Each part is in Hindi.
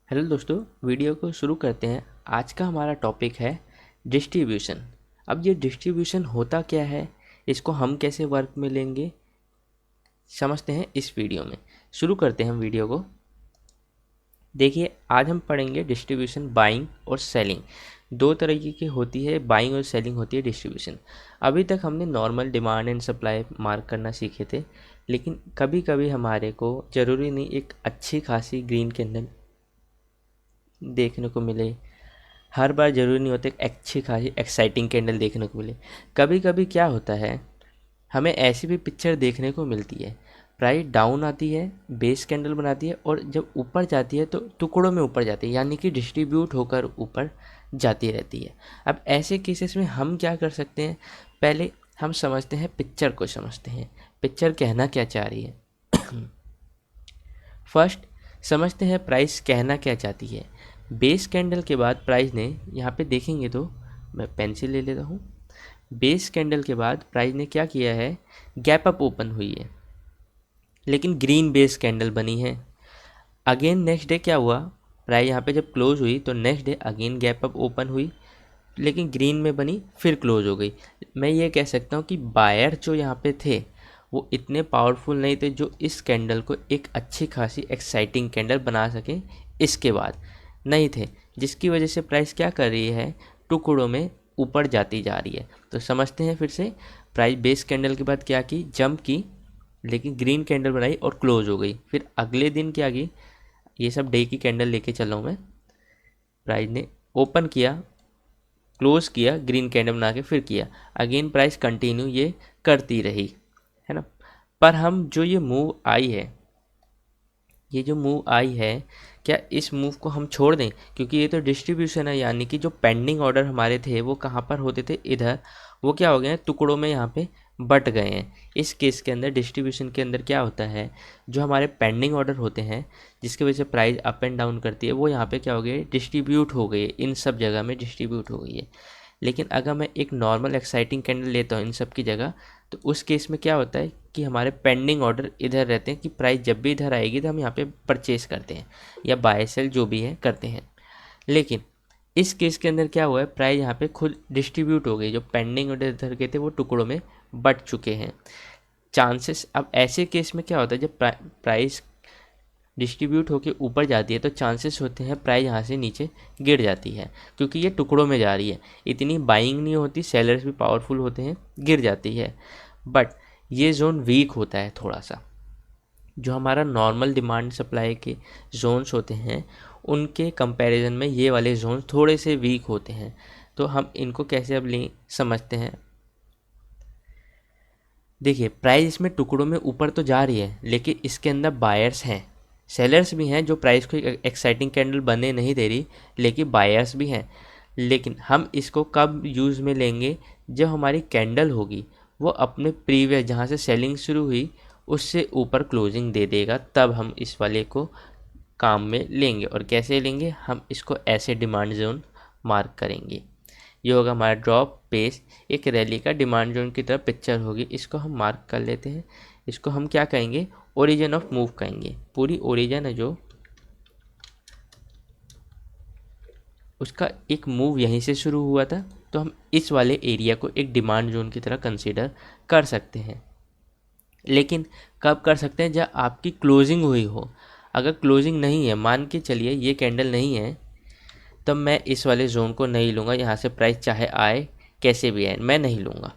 हेलो दोस्तों, वीडियो को शुरू करते हैं। आज का हमारा टॉपिक है डिस्ट्रीब्यूशन। अब ये डिस्ट्रीब्यूशन होता क्या है, इसको हम कैसे वर्क में लेंगे, समझते हैं इस वीडियो में। शुरू करते हैं हम वीडियो को। देखिए, आज हम पढ़ेंगे डिस्ट्रीब्यूशन, बाइंग और सेलिंग। दो तरीके की होती है, बाइंग और सेलिंग होती है डिस्ट्रीब्यूशन। अभी तक हमने normal demand and supply mark करना सीखे थे, लेकिन कभी कभी हमारे को ज़रूरी नहीं एक अच्छी खासी ग्रीन कैंडल देखने को मिले, हर बार ज़रूरी नहीं होता एक अच्छी खासी एक्साइटिंग कैंडल देखने को मिले। कभी कभी क्या होता है, हमें ऐसी भी पिक्चर देखने को मिलती है, प्राइस डाउन आती है, बेस कैंडल बनाती है और जब ऊपर जाती है तो टुकड़ों में ऊपर जाती है, यानी कि डिस्ट्रीब्यूट होकर ऊपर जाती रहती है। अब ऐसे केसेस में हम क्या कर सकते हैं, पहले हम समझते हैं, पिक्चर को समझते हैं, पिक्चर कहना क्या चाह रही है। फर्स्ट समझते हैं प्राइस कहना क्या चाहती है। बेस कैंडल के बाद प्राइस ने, यहाँ पे देखेंगे तो मैं पेंसिल ले लेता हूँ। बेस कैंडल के बाद प्राइस ने क्या किया है, गैप अप ओपन हुई है, लेकिन ग्रीन बेस कैंडल बनी है। अगेन नेक्स्ट डे क्या हुआ, प्राइस यहाँ पे जब क्लोज हुई तो next day again gap up open हुई, लेकिन ग्रीन में बनी, फिर क्लोज हो गई। मैं ये कह सकता हूँ कि बायर जो यहाँ पे थे वो इतने पावरफुल नहीं थे जो इस कैंडल को एक अच्छी खासी एक्साइटिंग कैंडल बना सके, इसके बाद नहीं थे, जिसकी वजह से प्राइस क्या कर रही है, टुकड़ों में ऊपर जाती जा रही है। तो समझते हैं फिर से, प्राइस बेस कैंडल के बाद क्या की, जंप की, लेकिन ग्रीन कैंडल बनाई और क्लोज हो गई। फिर अगले दिन क्या की, ये सब डे की कैंडल लेके चल रहा हूँ मैं। प्राइस ने ओपन किया, क्लोज किया, ग्रीन कैंडल बना के फिर किया, अगेन प्राइस कंटिन्यू ये करती रही, है ना। पर हम जो ये मूव आई है, ये जो मूव आई है, क्या इस मूव को हम छोड़ दें, क्योंकि ये तो डिस्ट्रीब्यूशन है, यानी कि जो पेंडिंग ऑर्डर हमारे थे वो कहाँ पर होते थे, इधर, वो क्या हो गए हैं, टुकड़ों में यहाँ पे बट गए हैं। इस केस के अंदर डिस्ट्रीब्यूशन के अंदर क्या होता है, जो हमारे पेंडिंग ऑर्डर होते हैं जिसकी वजह से प्राइस अप एंड डाउन करती है, वो यहाँ पे क्या हो गए, डिस्ट्रीब्यूट हो गई, इन सब जगह में डिस्ट्रीब्यूट हो गई है। लेकिन अगर मैं एक नॉर्मल एक्साइटिंग कैंडल लेता हूँ इन सब की जगह, तो उस केस में क्या होता है कि हमारे पेंडिंग ऑर्डर इधर रहते हैं, कि प्राइस जब भी इधर आएगी तो हम यहाँ पे परचेस करते हैं या बाय सेल जो भी है करते हैं। लेकिन इस केस के अंदर क्या हुआ है, प्राइस यहाँ पे खुद डिस्ट्रीब्यूट हो गई, जो पेंडिंग ऑर्डर इधर के थे वो टुकड़ों में बट चुके हैं। चांसेस, अब ऐसे केस में क्या होता है, जब प्राइस डिस्ट्रीब्यूट होकर ऊपर जाती है तो चांसेस होते हैं प्राइस यहाँ से नीचे गिर जाती है, क्योंकि ये टुकड़ों में जा रही है, इतनी बाइंग नहीं होती, सेलर्स भी पावरफुल होते हैं, गिर जाती है। बट ये जोन वीक होता है थोड़ा सा, जो हमारा नॉर्मल डिमांड सप्लाई के जोन्स होते हैं उनके कंपैरिजन में ये वाले जोन थोड़े से वीक होते हैं। तो हम इनको कैसे अब लें, समझते हैं। देखिए, प्राइस इसमें टुकड़ों में ऊपर तो जा रही है, लेकिन इसके अंदर बायर्स हैं, सेलर्स भी हैं, जो प्राइस को एक एक्साइटिंग कैंडल बनने नहीं दे रही, लेकिन बायर्स भी हैं। लेकिन हम इसको कब यूज़ में लेंगे, जब हमारी कैंडल होगी वो अपने प्रीवियस जहाँ से सेलिंग शुरू हुई उससे ऊपर क्लोजिंग दे देगा, तब हम इस वाले को काम में लेंगे। और कैसे लेंगे, हम इसको ऐसे डिमांड जोन मार्क करेंगे। ये होगा हमारा ड्रॉप बेस, एक रैली का डिमांड जोन की तरफ पिक्चर होगी, इसको हम मार्क कर लेते हैं। इसको हम क्या कहेंगे, ओरिजिन ऑफ मूव कहेंगे। पूरी ओरिजिन है जो, उसका एक मूव यहीं से शुरू हुआ था, तो हम इस वाले एरिया को एक डिमांड जोन की तरह कंसीडर कर सकते हैं। लेकिन कब कर सकते हैं, जब आपकी क्लोजिंग हुई हो। अगर क्लोजिंग नहीं है, मान के चलिए ये कैंडल नहीं है, तब मैं इस वाले जोन को नहीं लूँगा, यहाँ से प्राइस चाहे आए कैसे भी आए मैं नहीं लूँगा।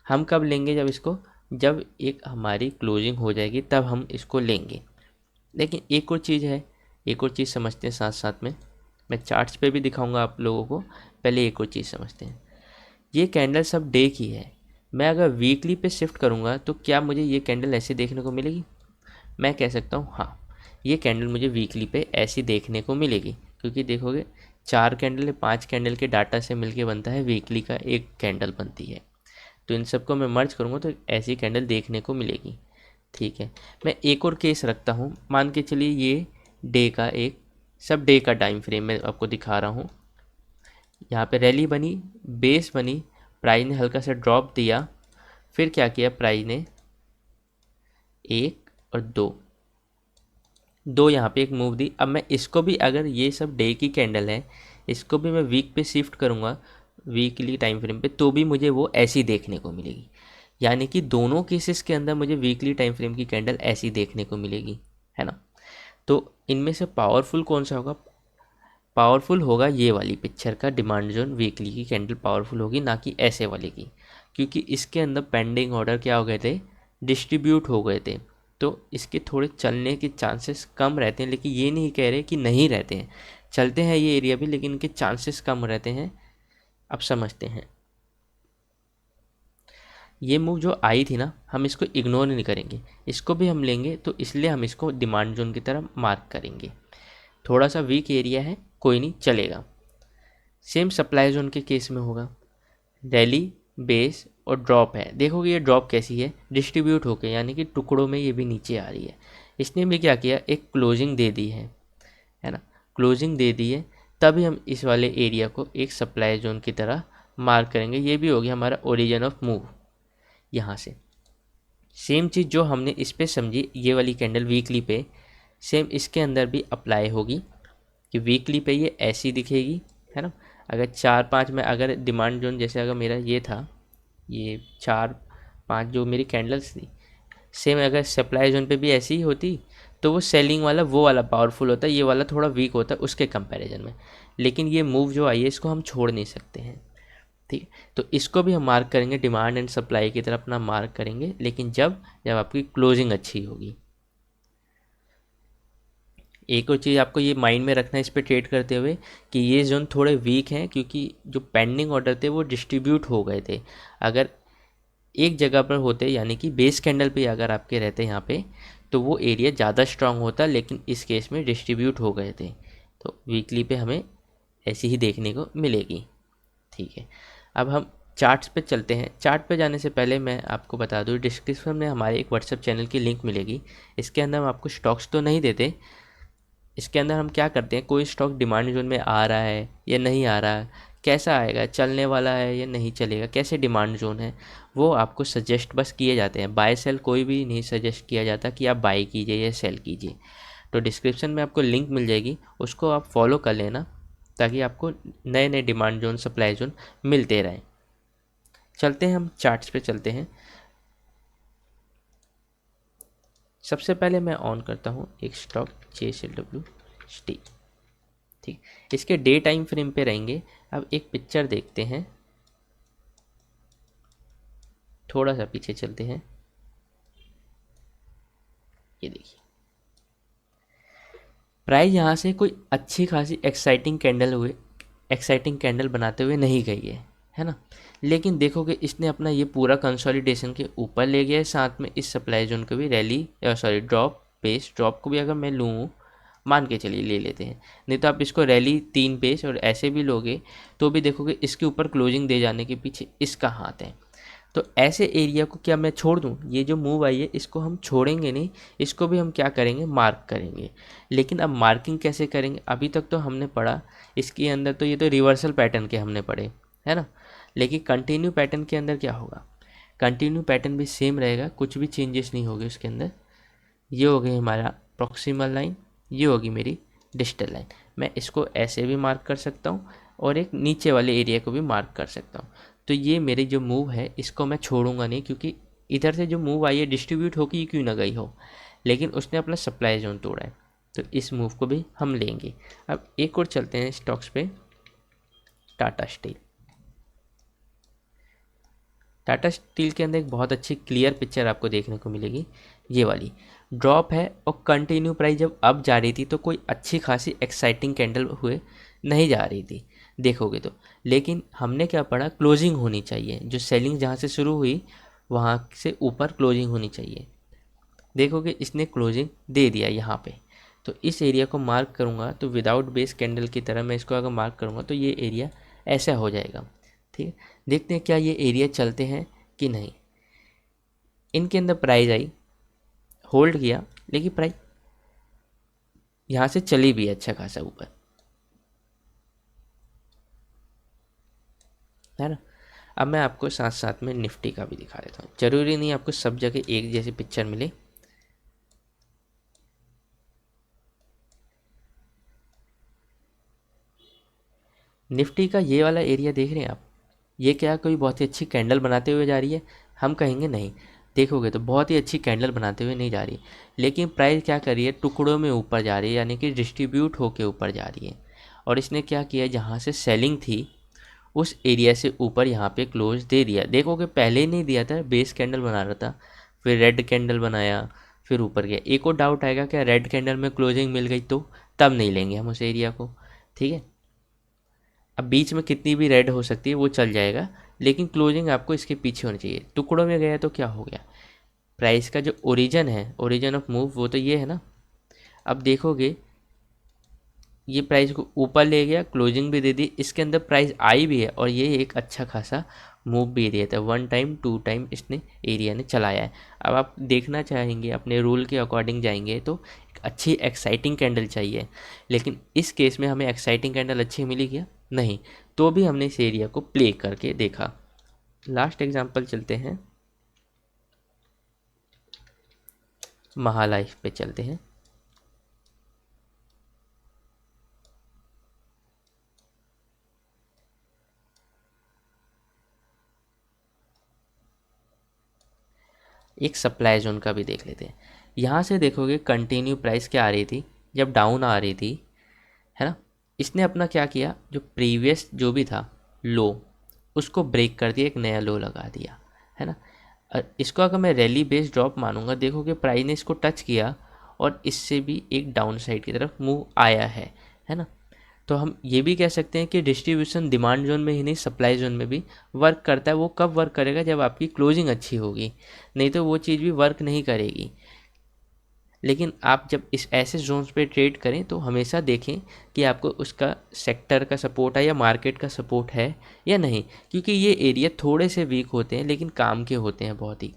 हम कब लेंगे, जब इसको, जब एक हमारी क्लोजिंग हो जाएगी तब हम इसको लेंगे। लेकिन एक और चीज़ है, एक और चीज़ समझते हैं साथ साथ में, मैं चार्ट्स पे भी दिखाऊंगा आप लोगों को। पहले एक और चीज़ समझते हैं, ये कैंडल सब डे की है, मैं अगर वीकली पे शिफ्ट करूँगा तो क्या मुझे ये कैंडल ऐसे देखने को मिलेगी, मैं कह सकता हूँ हाँ, ये कैंडल मुझे वीकली पे ऐसी देखने को मिलेगी। क्योंकि देखोगे 4 कैंडल या 5 कैंडल के डाटा से मिलके बनता है वीकली का एक कैंडल बनती है, तो इन सबको मैं मर्ज करूँगा तो ऐसी कैंडल देखने को मिलेगी। ठीक है, मैं एक और केस रखता हूँ, मान के चलिए ये डे का एक, सब डे का टाइम फ्रेम मैं आपको दिखा रहा हूँ। यहाँ पे रैली बनी, बेस बनी, प्राइस ने हल्का सा ड्रॉप दिया, फिर क्या किया प्राइस ने, 1 और 2, दो यहाँ पे एक मूव दी। अब मैं इसको भी, अगर ये सब डे की कैंडल है, इसको भी मैं वीक पे शिफ्ट करूँगा, वीकली टाइम फ्रेम पे, तो भी मुझे वो ऐसी देखने को मिलेगी। यानी कि दोनों केसेस के अंदर मुझे वीकली टाइम फ्रेम की कैंडल ऐसी देखने को मिलेगी, है ना। तो इनमें से पावरफुल कौन सा होगा? पावरफुल होगा ये वाली पिक्चर का डिमांड जोन, वीकली की कैंडल पावरफुल होगी, ना कि ऐसे वाले की, क्योंकि इसके अंदर पेंडिंग ऑर्डर क्या हो गए थे, डिस्ट्रीब्यूट हो गए थे। तो इसके थोड़े चलने के चांसेस कम रहते हैं, लेकिन ये नहीं कह रहे कि नहीं रहते हैं, चलते हैं ये एरिया भी, लेकिन इनके चांसेस कम रहते हैं। अब समझते हैं, ये मूव जो आई थी ना, हम इसको इग्नोर नहीं करेंगे, इसको भी हम लेंगे, तो इसलिए हम इसको डिमांड जोन की तरह मार्क करेंगे। थोड़ा सा वीक एरिया है, कोई नहीं, चलेगा। सेम सप्लाई जोन के केस में होगा, रैली, बेस और ड्रॉप है। देखोगे ये ड्रॉप कैसी है, डिस्ट्रीब्यूट होके, यानी कि टुकड़ों में ये भी नीचे आ रही है। इसने भी क्या किया, एक क्लोजिंग दे दी है ना, क्लोजिंग दे दी है, तभी हम इस वाले एरिया को एक सप्लाई जोन की तरह मार्क करेंगे। ये भी हो गया हमारा ओरिजिन ऑफ मूव। यहाँ से सेम चीज़ जो हमने इस पे समझी, ये वाली कैंडल वीकली पे, सेम इसके अंदर भी अप्लाई होगी कि वीकली पे ये ऐसी दिखेगी, है ना। अगर 4-5 में, अगर डिमांड जोन जैसे अगर मेरा ये था, ये 4-5 जो मेरी कैंडल्स थी, सेम अगर सप्लाई जोन पे भी ऐसी ही होती, तो वो सेलिंग वाला, वो वाला पावरफुल होता, ये वाला थोड़ा वीक होता उसके कंपैरिजन में। लेकिन ये मूव जो आई है, इसको हम छोड़ नहीं सकते हैं, ठीक। तो इसको भी हम मार्क करेंगे, डिमांड एंड सप्लाई की तरफ अपना मार्क करेंगे, लेकिन जब जब आपकी क्लोजिंग अच्छी होगी। एक और चीज़ आपको ये माइंड में रखना है इस पे ट्रेड करते हुए, कि ये जोन थोड़े वीक हैं, क्योंकि जो पेंडिंग ऑर्डर थे वो डिस्ट्रीब्यूट हो गए थे। अगर एक जगह पर होते, यानी कि बेस कैंडल पे अगर आपके रहते यहाँ पे, तो वो एरिया ज़्यादा स्ट्रांग होता, लेकिन इस केस में डिस्ट्रीब्यूट हो गए थे, तो वीकली पे हमें ऐसी ही देखने को मिलेगी, ठीक है। अब हम चार्ट्स पे चलते हैं। चार्ट पे जाने से पहले मैं आपको बता दूँ, डिस्क्रिप्शन में हमारे एक व्हाट्सएप चैनल की लिंक मिलेगी। इसके अंदर हम आपको स्टॉक्स तो नहीं देते, इसके अंदर हम क्या करते हैं, कोई स्टॉक डिमांड जोन में आ रहा है या नहीं आ रहा है, कैसा आएगा, चलने वाला है या नहीं चलेगा, कैसे डिमांड जोन है, वो आपको सजेस्ट बस किए जाते हैं। बाय सेल कोई भी नहीं सजेस्ट किया जाता कि आप बाई कीजिए या सेल कीजिए। तो डिस्क्रिप्शन में आपको लिंक मिल जाएगी, उसको आप फॉलो कर लेना, ताकि आपको नए नए डिमांड जोन, सप्लाई जोन मिलते रहें। चलते हैं, हम चार्ट्स पे चलते हैं। सबसे पहले मैं ऑन करता हूँ एक स्टॉक JSLW स्टील, ठीक। इसके डे टाइम फ्रेम पे रहेंगे। अब एक पिक्चर देखते हैं, थोड़ा सा पीछे चलते हैं। ये देखिए, प्राइस यहाँ से कोई अच्छी खासी एक्साइटिंग कैंडल बनाते हुए नहीं गई है ना। लेकिन देखोगे इसने अपना ये पूरा कंसोलिडेशन के ऊपर ले गया है, साथ में इस सप्लाई जोन को भी rally, sorry drop, base drop को भी अगर मैं लूँ, मान के चलिए ले लेते हैं, नहीं तो आप इसको रैली 3 पेज और ऐसे भी लोगे, तो भी देखोगे इसके ऊपर क्लोजिंग दे जाने के पीछे इसका हाथ है। तो ऐसे एरिया को क्या मैं छोड़ दूं? ये जो मूव आई है इसको हम छोड़ेंगे नहीं, इसको भी हम क्या करेंगे, मार्क करेंगे। लेकिन अब मार्किंग कैसे करेंगे? अभी तक तो हमने पढ़ा इसके अंदर, तो ये तो रिवर्सल पैटर्न के हमने पढ़े, है ना। लेकिन कंटिन्यू पैटर्न के अंदर क्या होगा, कंटिन्यू पैटर्न भी सेम रहेगा, कुछ भी चेंजेस नहीं होगी उसके अंदर। ये हो गई हमारा प्रॉक्सिमल लाइन, ये होगी मेरी डिजिटल लाइन। मैं इसको ऐसे भी मार्क कर सकता हूँ और एक नीचे वाले एरिया को भी मार्क कर सकता हूँ। तो ये मेरी जो मूव है इसको मैं छोड़ूंगा नहीं, क्योंकि इधर से जो मूव आई है डिस्ट्रीब्यूट होकर क्यों ना गई हो, लेकिन उसने अपना सप्लाई जोन तोड़ा है, तो इस मूव को भी हम लेंगे। अब एक और चलते हैं स्टॉक्स पे, टाटा स्टील। टाटा स्टील के अंदर एक बहुत अच्छी क्लियर पिक्चर आपको देखने को मिलेगी, ये वाली ड्रॉप है और कंटिन्यू प्राइस जब अप जा रही थी तो कोई अच्छी खासी एक्साइटिंग कैंडल हुए नहीं जा रही थी, देखोगे तो। लेकिन हमने क्या पढ़ा, क्लोजिंग होनी चाहिए, जो सेलिंग जहाँ से शुरू हुई वहाँ से ऊपर क्लोजिंग होनी चाहिए। देखोगे इसने क्लोजिंग दे दिया यहाँ पे, तो इस एरिया को मार्क करूँगा, तो विदाउट बेस कैंडल की तरह मैं इसको अगर मार्क करूँगा तो ये एरिया ऐसा हो जाएगा, ठीक है। देखते हैं क्या ये एरिया चलते हैं कि नहीं। इनके अंदर प्राइस आई, होल्ड किया, लेकिन प्राइस यहाँ से चली भी अच्छा खासा ऊपर, है ना। अब मैं आपको साथ साथ में निफ्टी का भी दिखा देता हूँ, जरूरी नहीं आपको सब जगह एक जैसी पिक्चर मिले। निफ्टी का ये वाला एरिया देख रहे हैं आप, ये क्या कोई बहुत ही अच्छी कैंडल बनाते हुए जा रही है? हम कहेंगे नहीं, देखोगे तो बहुत ही अच्छी कैंडल बनाते हुए नहीं जा रही, लेकिन प्राइस क्या कर रही है, टुकड़ों में ऊपर जा रही है, यानी कि डिस्ट्रीब्यूट होके ऊपर जा रही है। और इसने क्या किया, जहाँ से सेलिंग थी उस एरिया से ऊपर यहाँ पे क्लोज दे दिया। देखोगे पहले ही नहीं दिया था, बेस कैंडल बना रहा था, फिर रेड कैंडल बनाया, फिर ऊपर गया। एक और डाउट आएगा, क्या रेड कैंडल में क्लोजिंग मिल गई तो? तब नहीं लेंगे हम उस एरिया को, ठीक है। अब बीच में कितनी भी रेड हो सकती है वो चल जाएगा, लेकिन क्लोजिंग आपको इसके पीछे होनी चाहिए। टुकड़ों में गया तो क्या हो गया, प्राइस का जो ओरिजिन है, ओरिजिन ऑफ मूव, वो तो ये है ना। अब देखोगे ये प्राइस को ऊपर ले गया, क्लोजिंग भी दे दी, इसके अंदर प्राइस आई भी है और ये एक अच्छा खासा मूव भी दिया था। 1 टाइम 2 टाइम इसने एरिया ने चलाया है। अब आप देखना चाहेंगे, अपने रूल के अकॉर्डिंग जाएंगे तो एक अच्छी एक्साइटिंग कैंडल चाहिए, लेकिन इस केस में हमें एक्साइटिंग कैंडल अच्छी मिली क्या? नहीं। तो भी हमने इस एरिया को प्ले करके देखा। लास्ट एग्जांपल चलते हैं, महालाइफ पे चलते हैं। एक सप्लाई जोन का भी देख लेते हैं। यहाँ से देखोगे कंटिन्यू प्राइस क्या आ रही थी, जब डाउन आ रही थी, है ना। इसने अपना क्या किया, जो प्रीवियस जो भी था लो, उसको ब्रेक कर दिया, एक नया लो लगा दिया, है ना। इसको अगर मैं रैली बेस्ड ड्रॉप मानूंगा, देखोगे प्राइस ने इसको टच किया और इससे भी एक डाउन साइड की तरफ मूव आया है ना। तो हम ये भी कह सकते हैं कि डिस्ट्रीब्यूशन डिमांड जोन में ही नहीं, सप्लाई जोन में भी वर्क करता है। वो कब वर्क करेगा, जब आपकी क्लोजिंग अच्छी होगी, नहीं तो वो चीज़ भी वर्क नहीं करेगी। लेकिन आप जब इस ऐसे जोन्स पे ट्रेड करें तो हमेशा देखें कि आपको उसका सेक्टर का सपोर्ट है या मार्केट का सपोर्ट है या नहीं, क्योंकि ये एरिया थोड़े से वीक होते हैं लेकिन काम के होते हैं बहुत ही,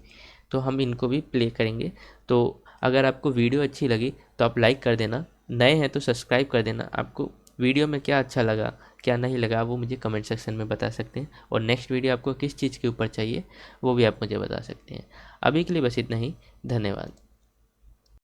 तो हम इनको भी प्ले करेंगे। तो अगर आपको वीडियो अच्छी लगी तो आप लाइक कर देना, नए हैं तो सब्सक्राइब कर देना। आपको वीडियो में क्या अच्छा लगा क्या नहीं लगा वो मुझे कमेंट सेक्शन में बता सकते हैं, और नेक्स्ट वीडियो आपको किस चीज़ के ऊपर चाहिए वो भी आप मुझे बता सकते हैं। अभी के लिए बस इतना ही, धन्यवाद।